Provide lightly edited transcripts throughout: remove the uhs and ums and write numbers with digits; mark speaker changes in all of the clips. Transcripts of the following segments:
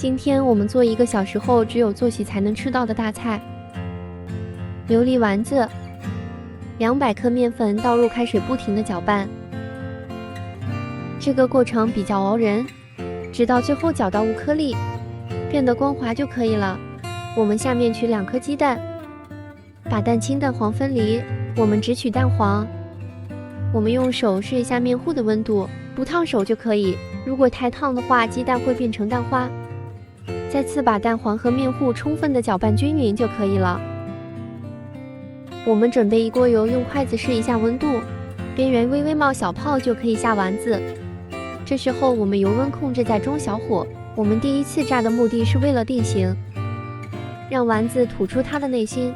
Speaker 1: 今天我们做一个小时候只有坐席才能吃到的大菜——琉璃丸子。200克面粉倒入开水，不停地搅拌。这个过程比较熬人，直到最后搅到无颗粒，变得光滑就可以了。我们下面取2颗鸡蛋，把蛋清蛋黄分离。我们只取蛋黄。我们用手试一下面糊的温度，不烫手就可以。如果太烫的话，鸡蛋会变成蛋花。再次把蛋黄和面糊充分的搅拌均匀就可以了。我们准备一锅油，用筷子试一下温度，边缘微微冒小泡就可以下丸子。这时候我们油温控制在中小火。我们第一次炸的目的是为了定型，让丸子吐出它的内心，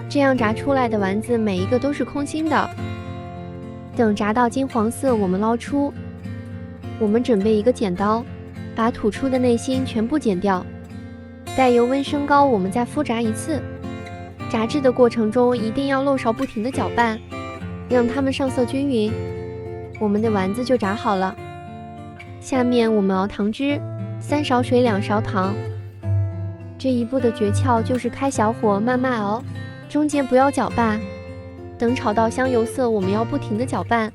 Speaker 1: 这样炸出来的丸子每一个都是空心的。等炸到金黄色，我们捞出。我们准备一个剪刀，把吐出的内心全部剪掉。待油温升高，我们再复炸一次。炸制的过程中一定要漏勺不停地搅拌，让它们上色均匀。我们的丸子就炸好了。下面我们熬糖汁，3勺水2勺糖。这一步的诀窍就是开小火慢慢熬，中间不要搅拌。等炒到香油色，我们要不停地搅拌。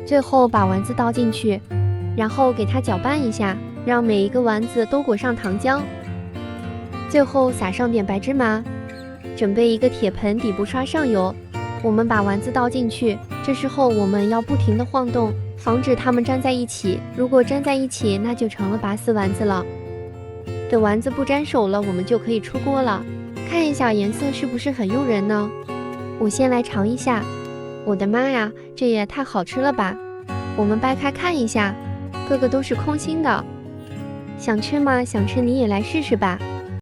Speaker 1: 最后把丸子倒进去，然后给它搅拌一下，让每一个丸子都裹上糖浆。最后撒上点白芝麻。准备一个铁盆，底部刷上油。我们把丸子倒进去，这时候我们要不停地晃动，防止它们粘在一起。如果粘在一起，那就成了拔丝丸子了。等丸子不粘手了，我们就可以出锅了。看一下颜色是不是很诱人呢？我先来尝一下。我的妈呀，这也太好吃了吧！我们掰开看一下，个个都是空心的。想吃吗？想吃你也来试试吧。